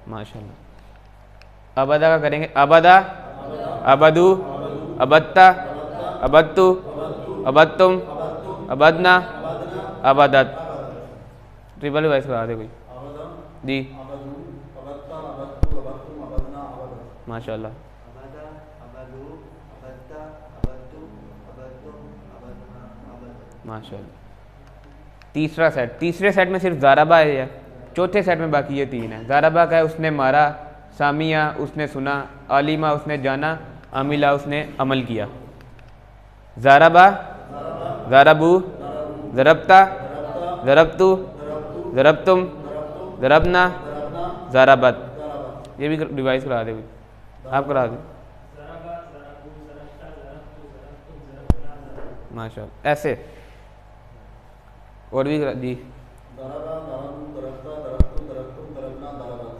माशाल्लाह। अबदा का करेंगे अबदा, अबदू, अबत्ता, अबत्तु, अबत्तुम, अबदना, अबदत। ट्रिपल डिवाइस करा दे कोई जी। माशाल्लाह। माशाल्लाह। तीसरा सेट, तीसरे सेट में सिर्फ ज़ारबा है, चौथे सेट में बाकी ये तीन है। ज़ारबा का है उसने मारा, सामिया उसने सुना, आलिमा उसने जाना, अमिला उसने अमल किया। ज़ारबा, ज़ारबू, ज़रबता, ज़रबतु, ज़रबतुम, ज़रबना, ज़रबत। ये भी डिवाइस करा दे, आप करा दे। माशाल्लाह। ऐसे और भी जी।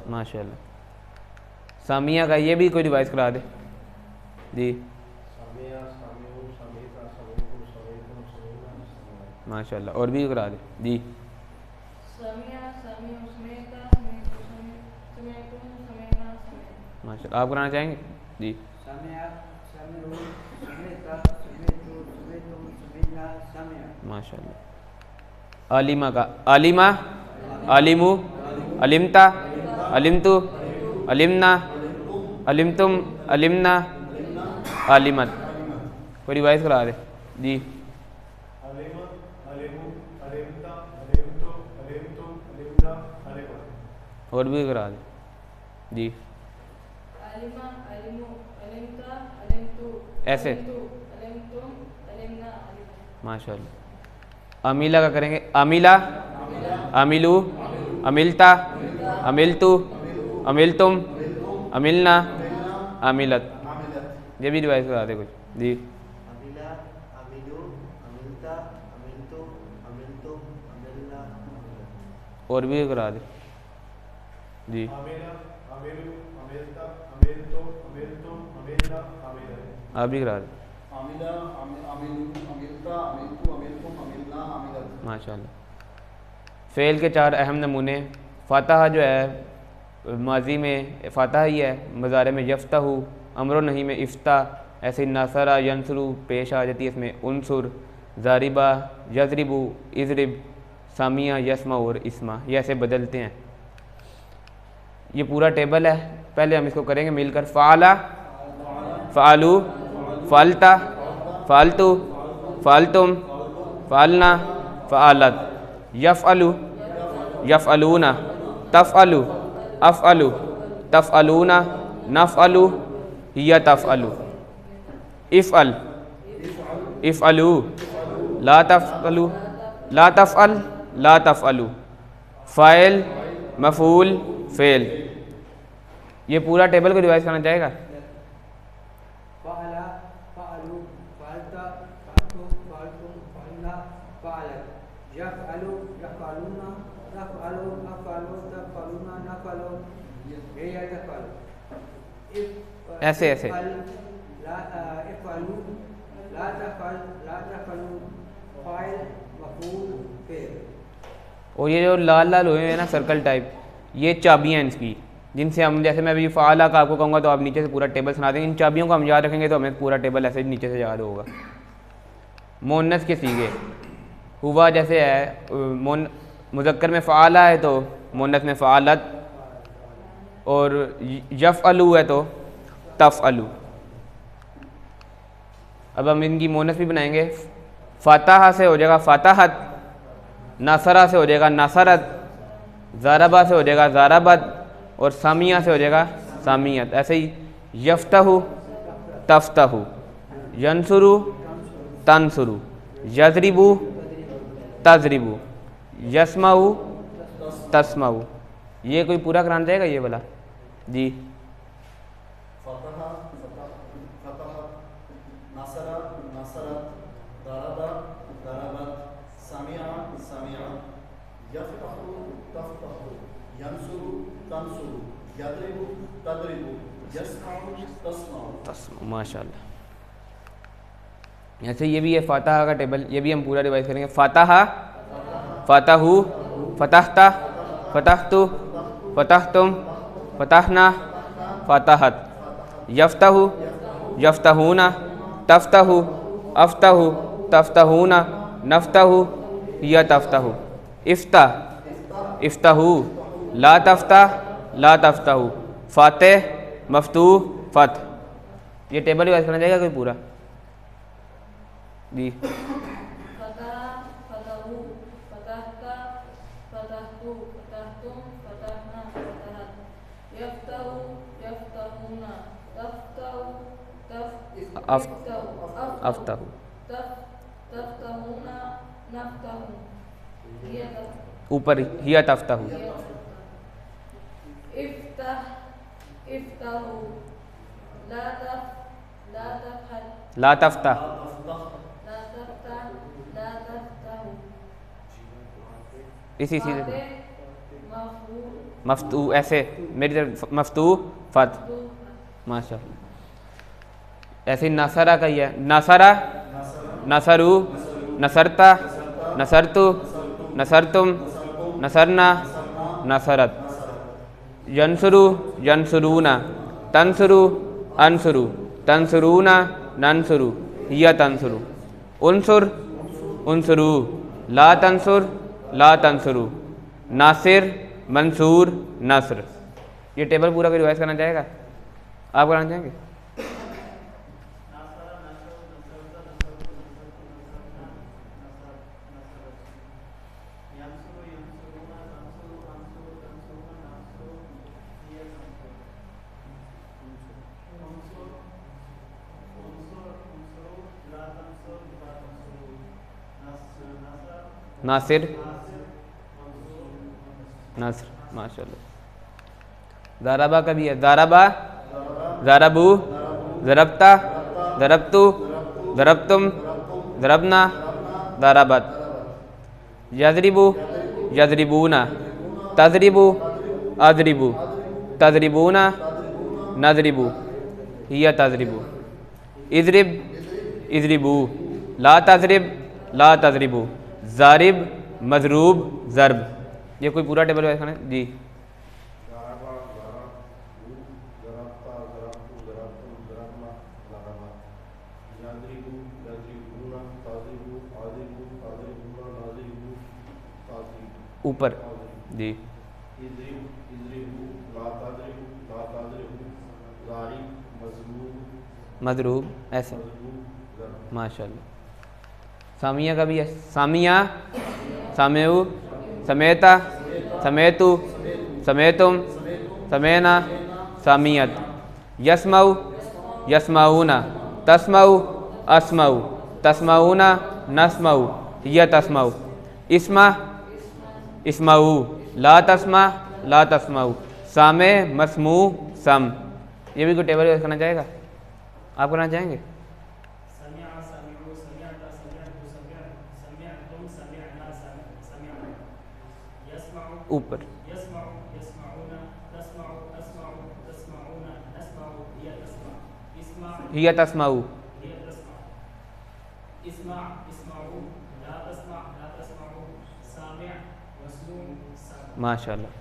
माशाल्लाह। सामिया का ये भी कोई डिवाइस करा दे जी। माशाल्लाह। और भी करा दे जी। माशाल्लाह। आप कराना चाहेंगे जी। माशाल्लाह। आलिमा का आलिमा, आलिमू, अलिमता, अलिमतु, अलिमना, अलिमतुम, अलिमना, आलिमत। कोई डिवाइस करा दे जी। और भी करा दे जी। ऐसे माशाल्लाह। अमीला का करेंगे अमीला, अमिलू, अमिलता, अमिलतु, अमिलतुम, अमिलना, अमिलत। ये भी डिवाइस करा दे कुछ जी। और भी करा दे जी। आप भी करा रहे माशाल्लाह। फ़ेल के 4 अहम नमूने। फ़ातहा जो है माजी में फ़ातहा ही है, मुज़ारे में यफ्तहु, अमर नहीं में इफ्ता। ऐसे नसरा यंसरू पेश आ जाती है इसमें उनसुर, ज़ारिबा यज़रिबु इज़रिब, सामिया यस्मा और इस्मा, ये ऐसे बदलते हैं। ये पूरा टेबल है, पहले हम इसको करेंगे मिलकर। फ़ाला फ़ालू फ़ालता फ़ालतू फ़ालतुम फ़ालना फ़ालत, यफ़अलु यफ़अलूना, तफ़अलु अफ़अलु तफ़अलूना, नफ़अलु हिया तफ़अलु, इफ़अल इफ़अलू, ला तफ़अलु ला तफ़अल ला तफ़अलु, फ़ाइल मफ़ूल फ़ेल। ये पूरा टेबल को रिवाइज करना चाहेगा। फ़अला फ़अलू फ़अलता फ़अलतु फ़अलतुम फ़अलना फ़अलत, यफ़अलु यफ़अलूना तफ़अलु अफ़अलु तफ़अलूना नफ़अलु हिया तफ़अलु, ऐसे ऐसे इफ़अलू ला तफ़अल ला तफ़अलू, फ़ाइल मफ़ूल फ़ेल। और ये जो लाल लाल हुए हैं ना सर्कल टाइप, ये चाबियाँ हैं इसकी, जिनसे हम, जैसे मैं अभी फ़ाला का आपको कहूँगा तो आप नीचे से पूरा टेबल सुना देंगे। इन चाबियों को हम याद रखेंगे तो हमें पूरा टेबल ऐसे नीचे से याद होगा। मोनस के सीगे हुआ जैसे है, मुज़क्कर में फ़ाला है तो मोनस में फ़ालत, और यफ़अलू है तो तफ़अलू। अब हम इनकी मोनस भी बनाएंगे। फ़ातहा से हो जाएगा फ़ातहत, नसरा से हो जाएगा नसरत, ज़ारबा से हो जाएगा ज़ारबत, और सामिया से हो जाएगा सामियत। ऐसे ही यफ्तहु तफ्तहु, यंसुरु तंसुरु, यज़रिबु तज़रिबु, यस्माउ तस्माउ। ये कोई पूरा कराना जाएगा ये वाला जी। माशाल्लाह। ऐसे ये भी है फ़ातहा का टेबल, ये भी हम पूरा रिवाइज करेंगे। फ़ातहा फ़ातहु फ़तहता फ़तहतु फ़तहतुम फ़तहना फ़तहत, यफ्तहु यफ्तहूना तफ्तहु अफ्तहु तफ्तहूना नफ्तहु हिया तफ्तहु, इफ्ता इफ्तहु, ला तफ्ता ला तफ्तहु, फ़ातिह मफ्तूह फ़तह। ये टेबल रिवाइज करना चाहिए कोई पूरा जी। अफ्तहु ऊपर हिया तफ्तहु, ला तफ्ता इसी चीज़ मफ्तू, ऐसे मेरी तरफ मफ्तू फत माशाअल्लाह। ऐसे नसरा का ही है, नसरा नसरू नसरता नसरतु नसरतुम नसरना नसरत, यंसुरु यंसुरूना तंसुरु अंसुरु तंसुरूना नंसुरु हिया तंसुरु, उनसुर उनसुरु ला तंसुर ला तंसुरु, नासिर मंसूर नसर। ये टेबल पूरा कोई रिवाइज करना चाहेगा? आप कराना चाहेंगे? नासिर नसर माशाल्लाह। ज़ारबा का भी है, ज़ारबा ज़ारबू ज़रबता ज़रबतु ज़रबतुम ज़रबना ज़रबत, यज़रिबु यज़रिबूना तज़रिबु अज़रिबु तज़रिबूना नजरिबू हिया तजरिबू, इजरिब इजरिबू, ला तजरिब ला तजरिबू, जारिब मजरूब ज़रब। ये कोई पूरा टेबल है जी। ऊपर जी। मजरूब ऐसे माशाल्लाह। सामिया का भी है, सामिया सामेऊ समेता समेतु समेतुम समेना सामियत, यस्माऊ यस्माऊना, तस्माऊ अस्माऊ तस्माऊना नस्माऊ हिया तस्माऊ, इस्मा इस्माऊ, ला तस्मा ला तस्माऊ, सामे मस्मू सम। ये भी कोई टेबल करना चाहेगा? आप करना चाहेंगे? ऊपर हिया तस्माऊ, माशाल्लाह।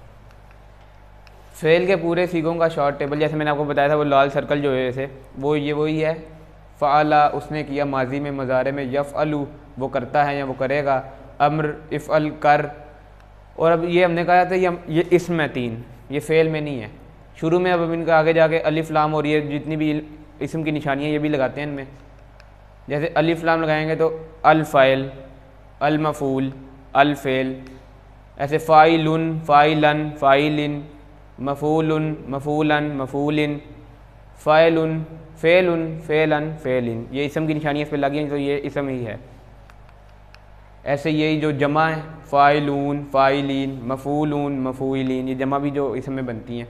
फ़ेल के पूरे सीगों का शॉर्ट टेबल जैसे मैंने आपको बताया था, वो लाल सर्कल जो है जैसे वो ये वही है। फ़अला उसने किया, माजी में, मज़ारे में, यफ़अलु वो करता है या वो करेगा, अम्र इफ़अल कर। और अब ये हमने कहा था ये इसम है 3, ये फ़ेल में नहीं है शुरू में। अब इनका आगे जाके अलिफ लाम और ये जितनी भी इसम की निशानियाँ ये भी लगाते हैं इनमें। जैसे अलिफ लाम लगाएंगे तो अल फ़ाइल, अल मफ़ूल, अल फ़ेल। ऐसे फ़ाइलुन फ़ाइलन फ़ाइलिन, मफ़ूलुन मफ़ूलन मफ़ूलिन, फ़ाइलुन फ़ेलुन फ़ेलन फ़ेलिन। ये इसम की निशानियाँ इस पर लगी हैं तो ये इसम ही है। ऐसे यही जो जमा है फ़ाइलून फ़ाइलिन मफ़ूलून मफ़ूलिन, ये जमा भी जो इसम में बनती हैं।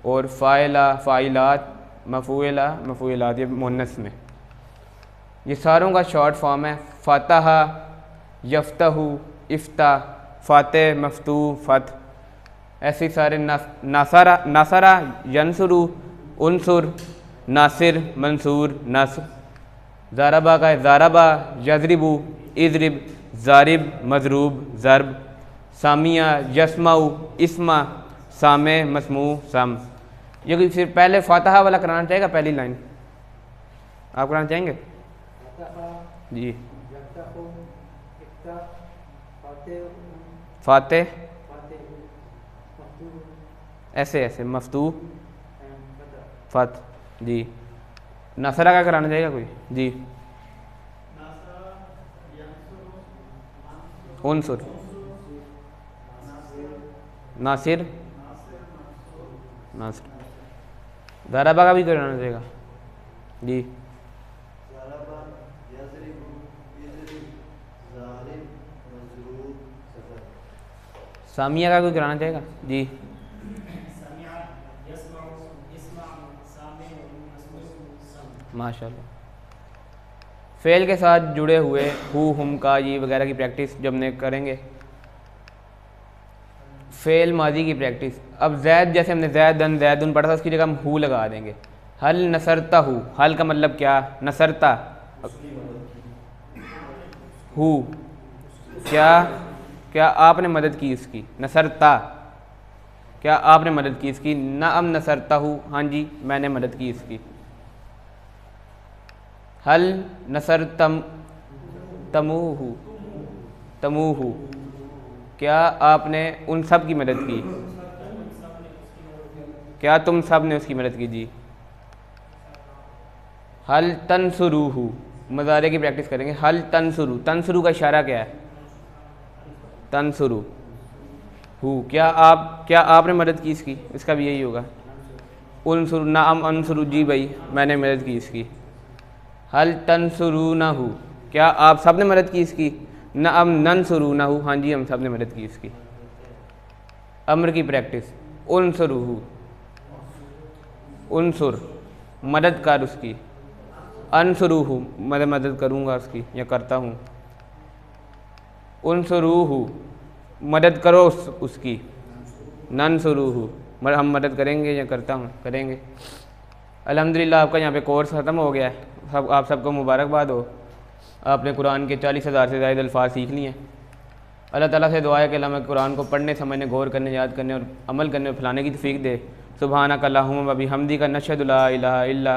और फ़ाइला फ़ाइलात मफ़ूला मफ़ूलात, ये मुन्नस में। ये सारों का शॉर्ट फॉर्म है। फ़ातहा यफ़्तहु इफ़्ता, फ़ातह मफ़तू फ़त। ऐसे सारे नासरा नासरा यंसुरु उनसुर, नासिर मंसूर नस्र। ज़ारबा का ज़ारबा यज़रिबु इज़रिब, ज़ारिब मज़रूब ज़रब। सामिया यस्माउ इस्मा, सामे मस्मू सम। ये कोई फिर पहले फ़ातहा वाला कराना चाहेगा? पहली लाइन आप कराना चाहेंगे जी? फ़ाते ऐसे ऐसे मफ़तू फ़त जी। नसरा का कराना चाहेगा कोई जी? उनसुर नासिर नासिर। ज़ारबा का भी कराना चाहेगा जी? सामिया का कोई कराना चाहेगा जी? माशाल्लाह। फ़ेल के साथ जुड़े हुए हु हम का ये वगैरह की प्रैक्टिस जब हमने करेंगे। फ़ेल माजी की प्रैक्टिस। अब जैद जैसे हमने जैदन जैदुन पढ़ा था, उसकी जगह हम हु लगा देंगे। हल नसरता हु, हल का मतलब क्या? नसरता हु, क्या क्या आपने मदद की उसकी? नसरता क्या आपने मदद की इसकी? नअम नसरता हु, हाँ जी मैंने मदद की इसकी। हल नसर तमूहु तमूहु, क्या आपने उन सब की मदद की? क्या तुम सब ने उसकी मदद की जी? हल तनसुरूहु, मज़ारे की प्रैक्टिस करेंगे। हल तनसुरू, तनसुरू का इशारा क्या है? तनसुरू हु, क्या आपने मदद की इसकी? इसका भी यही होगा। उनसुर नाम अनसुरू, जी भाई मैंने मदद की इसकी। हल तनसुरूनहु, क्या आप सब ने मदद की इसकी? नअम ननसुरूनहु, हाँ जी हम सब ने मदद की इसकी। अम्र की प्रैक्टिस। उनसुरूहु, उनसुर मदद कर उसकी। अनसुरूहु, मैं मदद करूँगा उसकी या करता हूँ। उनसुरूहु, मदद करो उसकी। ननसुरूहु, हम मदद करेंगे या करता हूँ करेंगे। अल्हम्दुलिल्लाह आपका यहाँ पे कोर्स ख़त्म हो गया है। आप सबको मुबारकबाद हो, आपने कुरान के 40,000 से ज़्यादा अल्फाज सीख लिए हैं। अल्लाह ताला से दुआ है कि अल्लाह हमें कुरान को पढ़ने, समझने, गौर करने, याद करने और अमल करने और फैलाने की तौफीक दे। सुब्हानक अल्लाहुम्मा व बिहम्दिका नशहदु ला इलाहा इल्ला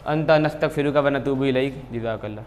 अंता नस्तगफिरुका व नतूबु इलैक। जज़ाकल्लाह।